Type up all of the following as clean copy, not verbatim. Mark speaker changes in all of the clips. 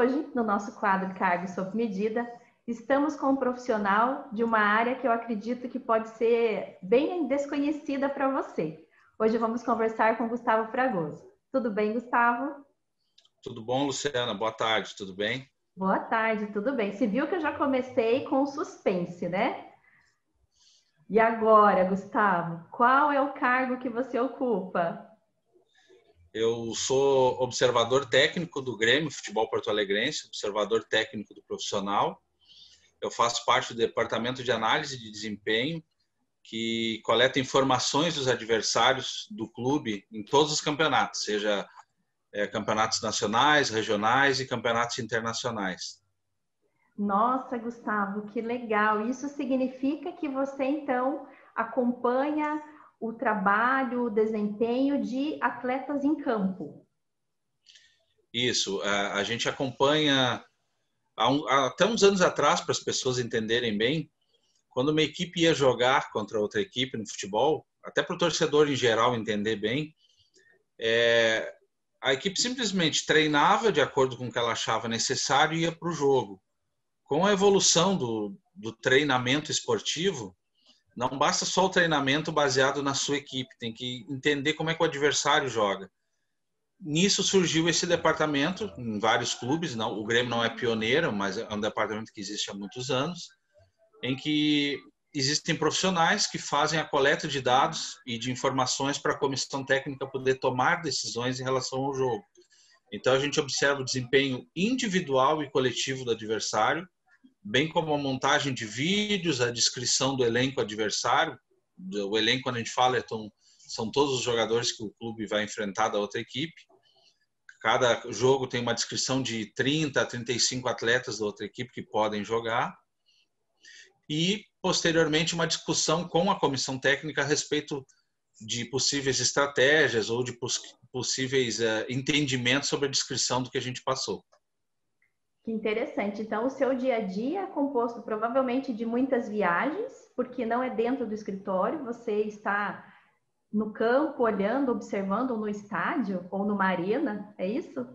Speaker 1: hoje, no nosso quadro Cargo sob Medida, estamos com um profissional de uma área que eu acredito que pode ser bem desconhecida para você. Hoje vamos conversar com Gustavo Fragoso. Tudo bem, Gustavo?
Speaker 2: Tudo bom, Luciana? Boa tarde, tudo bem?
Speaker 1: Boa tarde, tudo bem. Você viu que eu já comecei com suspense, né? E agora, Gustavo, qual é o cargo que você ocupa?
Speaker 2: Eu sou observador técnico do Grêmio Futebol Porto Alegrense, observador técnico do profissional. Eu faço parte do departamento de análise de desempenho, que coleta informações dos adversários do clube em todos os campeonatos, seja campeonatos nacionais, regionais e campeonatos internacionais.
Speaker 1: Nossa, Gustavo, que legal! Isso significa que você, então, acompanha o trabalho, o desempenho de atletas em campo.
Speaker 2: Isso, a gente acompanha até uns anos atrás, para as pessoas entenderem bem, quando uma equipe ia jogar contra outra equipe no futebol, até para o torcedor em geral entender bem, a equipe simplesmente treinava de acordo com o que ela achava necessário e ia para o jogo. Com a evolução do treinamento esportivo, não basta só o treinamento baseado na sua equipe, tem que entender como é que o adversário joga. Nisso surgiu esse departamento em vários clubes, o Grêmio não é pioneiro, mas é um departamento que existe há muitos anos, em que existem profissionais que fazem a coleta de dados e de informações para a comissão técnica poder tomar decisões em relação ao jogo. Então a gente observa o desempenho individual e coletivo do adversário, bem como a montagem de vídeos, a descrição do elenco adversário. O elenco, quando a gente fala, são todos os jogadores que o clube vai enfrentar da outra equipe. Cada jogo tem uma descrição de 30 a 35 atletas da outra equipe que podem jogar. E, posteriormente, uma discussão com a comissão técnica a respeito de possíveis estratégias ou de possíveis entendimentos sobre a descrição do que a gente passou.
Speaker 1: Que interessante. Então, o seu dia a dia é composto provavelmente de muitas viagens, porque não é dentro do escritório, você está no campo, olhando, observando, ou no estádio, ou numa arena, é isso?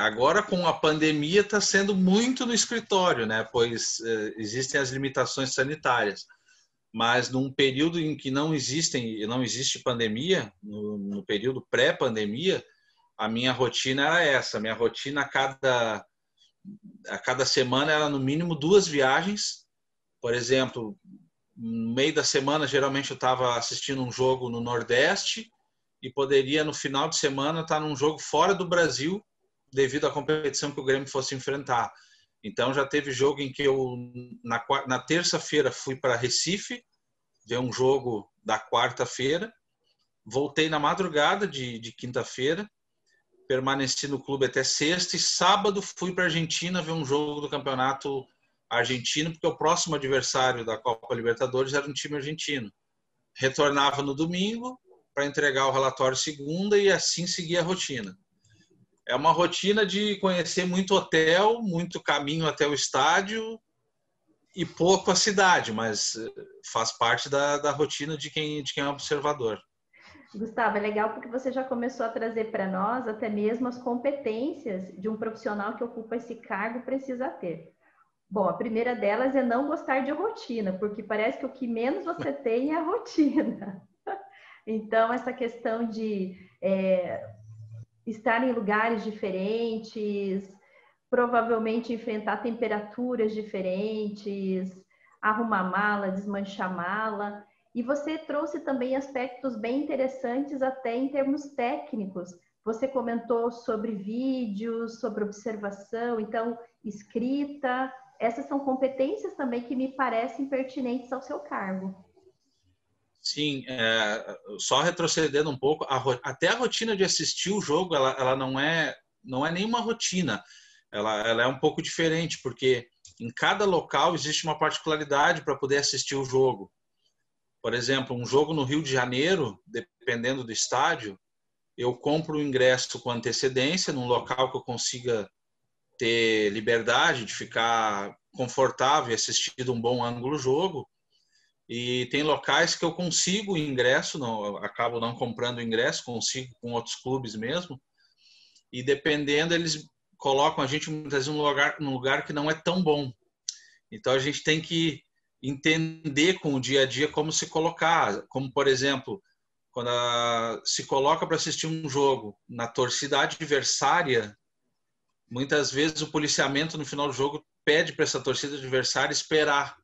Speaker 2: Agora com a pandemia está sendo muito no escritório, né? Pois existem as limitações sanitárias. Mas num período em que não existe pandemia, no período pré-pandemia, a minha rotina era essa. A minha rotina a cada semana era no mínimo 2 viagens. Por exemplo, no meio da semana, geralmente eu estava assistindo um jogo no Nordeste e poderia, no final de semana, estar num jogo fora do Brasil, devido à competição que o Grêmio fosse enfrentar. Então, já teve jogo em que eu, na terça-feira, fui para Recife, ver um jogo da quarta-feira, voltei na madrugada de quinta-feira, permaneci no clube até sexta e sábado fui para a Argentina ver um jogo do campeonato argentino, porque o próximo adversário da Copa Libertadores era um time argentino. Retornava no domingo para entregar o relatório segunda e assim seguir a rotina. É uma rotina de conhecer muito hotel, muito caminho até o estádio e pouco a cidade, mas faz parte da rotina de quem é observador.
Speaker 1: Gustavo, é legal porque você já começou a trazer para nós até mesmo as competências de um profissional que ocupa esse cargo precisa ter. Bom, a primeira delas é não gostar de rotina, porque parece que o que menos você tem é a rotina. Então, essa questão de estar em lugares diferentes, provavelmente enfrentar temperaturas diferentes, arrumar mala, desmanchar mala. E você trouxe também aspectos bem interessantes até em termos técnicos. Você comentou sobre vídeos, sobre observação, então escrita. Essas são competências também que me parecem pertinentes ao seu cargo.
Speaker 2: Sim, só retrocedendo um pouco, até a rotina de assistir o jogo, ela não é nenhuma rotina, ela é um pouco diferente, porque em cada local existe uma particularidade para poder assistir o jogo. Por exemplo, um jogo no Rio de Janeiro, dependendo do estádio, eu compro o ingresso com antecedência, num local que eu consiga ter liberdade de ficar confortável e assistir de um bom ângulo o jogo. E tem locais que eu consigo ingresso, acabo não comprando ingresso, consigo com outros clubes mesmo. E dependendo, eles colocam a gente muitas vezes num lugar que não é tão bom. Então a gente tem que entender com o dia a dia como se colocar, como por exemplo, quando se coloca para assistir um jogo na torcida adversária, muitas vezes o policiamento no final do jogo pede para essa torcida adversária esperar.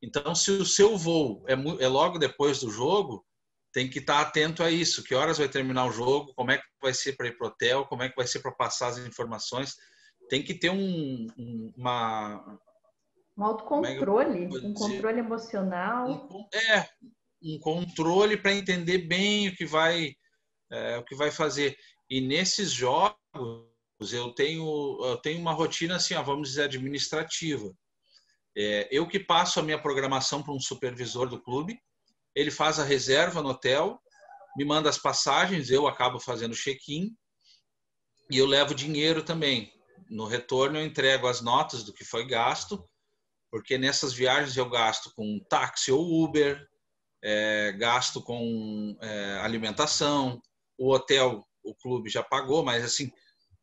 Speaker 2: Então, se o seu voo é logo depois do jogo, tem que estar atento a isso. Que horas vai terminar o jogo, como é que vai ser para ir para o hotel, como é que vai ser para passar as informações. Tem que ter um
Speaker 1: autocontrole, um controle emocional.
Speaker 2: Um controle para entender bem o que vai fazer. E nesses jogos, eu tenho uma rotina assim, vamos dizer, administrativa. Eu que passo a minha programação para um supervisor do clube, ele faz a reserva no hotel, me manda as passagens, eu acabo fazendo check-in e eu levo dinheiro também. No retorno eu entrego as notas do que foi gasto, porque nessas viagens eu gasto com táxi ou Uber, gasto com alimentação, o hotel, o clube já pagou, mas assim,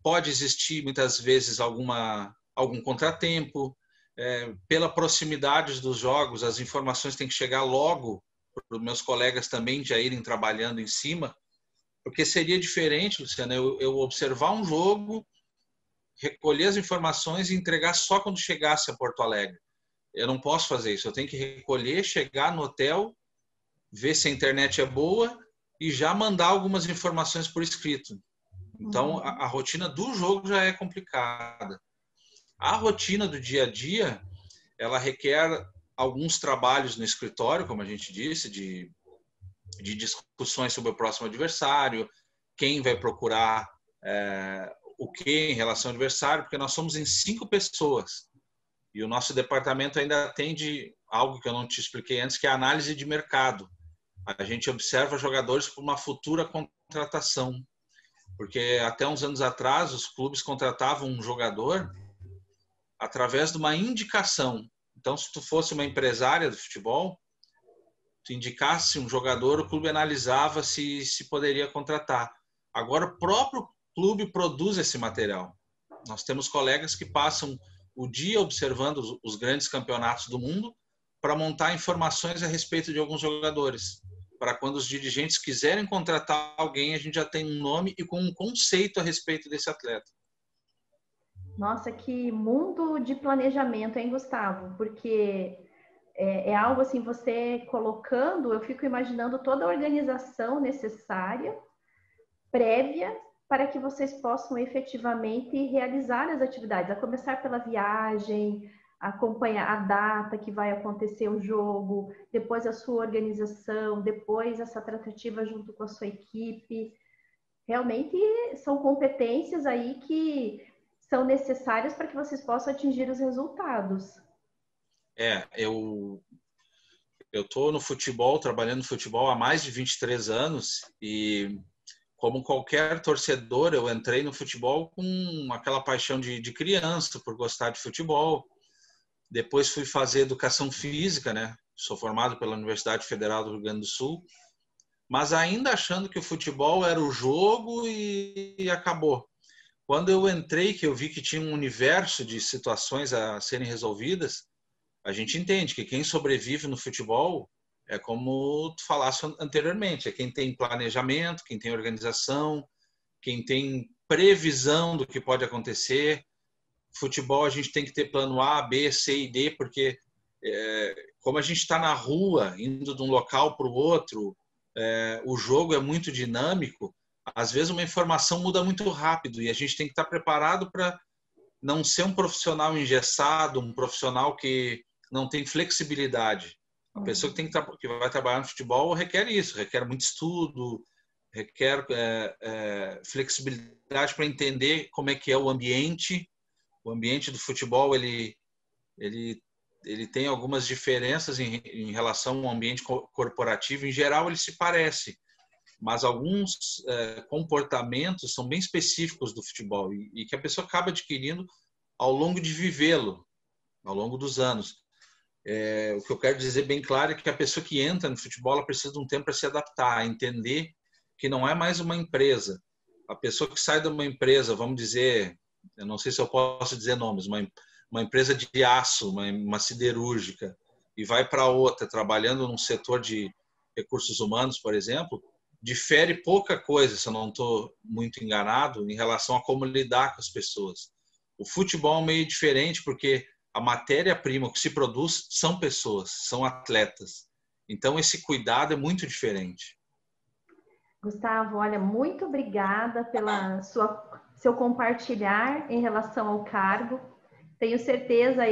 Speaker 2: pode existir muitas vezes algum contratempo. Pela proximidade dos jogos, as informações têm que chegar logo para os meus colegas também já irem trabalhando em cima, porque seria diferente, Luciana, eu observar um jogo, recolher as informações e entregar só quando chegasse a Porto Alegre. Eu não posso fazer isso, eu tenho que recolher, chegar no hotel, ver se a internet é boa e já mandar algumas informações por escrito. Então, a rotina do jogo já é complicada. A rotina do dia a dia, ela requer alguns trabalhos no escritório, como a gente disse, de discussões sobre o próximo adversário, quem vai procurar o que em relação ao adversário, porque nós somos em 5 pessoas. E o nosso departamento ainda atende algo que eu não te expliquei antes, que é a análise de mercado. A gente observa jogadores para uma futura contratação. Porque até uns anos atrás, os clubes contratavam um jogador através de uma indicação. Então, se tu fosse uma empresária do futebol, tu indicasse um jogador, o clube analisava se poderia contratar. Agora, o próprio clube produz esse material. Nós temos colegas que passam o dia observando os grandes campeonatos do mundo para montar informações a respeito de alguns jogadores. Para quando os dirigentes quiserem contratar alguém, a gente já tem um nome e com um conceito a respeito desse atleta.
Speaker 1: Nossa, que mundo de planejamento, hein, Gustavo? Porque é algo assim, você colocando, eu fico imaginando toda a organização necessária, prévia, para que vocês possam efetivamente realizar as atividades, a começar pela viagem, acompanhar a data que vai acontecer o jogo, depois a sua organização, depois essa tratativa junto com a sua equipe. Realmente são competências aí que são necessárias para que vocês possam atingir os resultados.
Speaker 2: Eu estou no futebol, trabalhando no futebol há mais de 23 anos e como qualquer torcedor, eu entrei no futebol com aquela paixão de criança, por gostar de futebol. Depois fui fazer educação física, né? Sou formado pela Universidade Federal do Rio Grande do Sul, mas ainda achando que o futebol era o jogo e acabou. Quando eu entrei, que eu vi que tinha um universo de situações a serem resolvidas, a gente entende que quem sobrevive no futebol é como tu falaste anteriormente, é quem tem planejamento, quem tem organização, quem tem previsão do que pode acontecer. Futebol a gente tem que ter plano A, B, C e D, porque como a gente está na rua, indo de um local para o outro, o jogo é muito dinâmico, às vezes uma informação muda muito rápido e a gente tem que estar preparado para não ser um profissional engessado, um profissional que não tem flexibilidade. A pessoa que vai trabalhar no futebol requer isso, requer muito estudo, requer flexibilidade para entender como é que é o ambiente. O ambiente do futebol ele tem algumas diferenças em relação ao ambiente corporativo. Em geral, ele se parece, mas alguns comportamentos são bem específicos do futebol e que a pessoa acaba adquirindo ao longo de vivê-lo, ao longo dos anos. O que eu quero dizer bem claro é que a pessoa que entra no futebol ela precisa de um tempo para se adaptar, a entender que não é mais uma empresa. A pessoa que sai de uma empresa, vamos dizer, eu não sei se eu posso dizer nomes, uma empresa de aço, uma siderúrgica, e vai para outra, trabalhando num setor de recursos humanos, por exemplo, difere pouca coisa, se eu não estou muito enganado, em relação a como lidar com as pessoas. O futebol é meio diferente porque a matéria-prima que se produz são pessoas, são atletas. Então, esse cuidado é muito diferente.
Speaker 1: Gustavo, olha, muito obrigada pela seu compartilhar em relação ao cargo. Tenho certeza,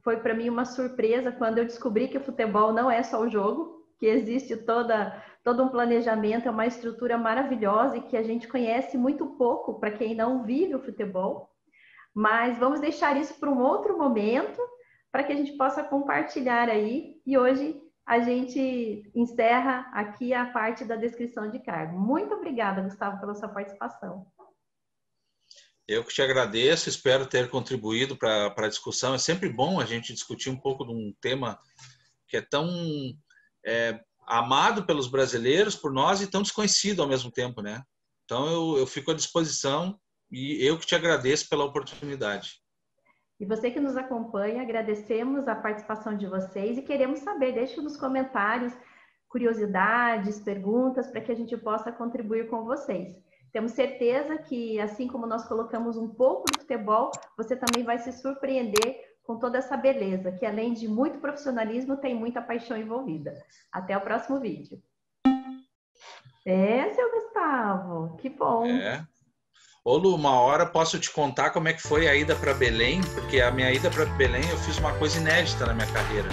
Speaker 1: foi para mim uma surpresa quando eu descobri que o futebol não é só o jogo, que existe todo um planejamento, é uma estrutura maravilhosa e que a gente conhece muito pouco para quem não vive o futebol. Mas vamos deixar isso para um outro momento, para que a gente possa compartilhar aí. E hoje a gente encerra aqui a parte da descrição de cargo. Muito obrigada, Gustavo, pela sua participação.
Speaker 2: Eu que te agradeço, espero ter contribuído para a discussão. É sempre bom a gente discutir um pouco de um tema que é tão amado pelos brasileiros, por nós, e tão desconhecido ao mesmo tempo, né? Então, eu fico à disposição e eu que te agradeço pela oportunidade.
Speaker 1: E você que nos acompanha, agradecemos a participação de vocês e queremos saber, deixe nos comentários curiosidades, perguntas, para que a gente possa contribuir com vocês. Temos certeza que, assim como nós colocamos um pouco do futebol, você também vai se surpreender com toda essa beleza, que além de muito profissionalismo, tem muita paixão envolvida. Até o próximo vídeo. Seu Gustavo, que bom!
Speaker 2: Ô Lu, uma hora posso te contar como é que foi a ida para Belém, porque a minha ida para Belém eu fiz uma coisa inédita na minha carreira.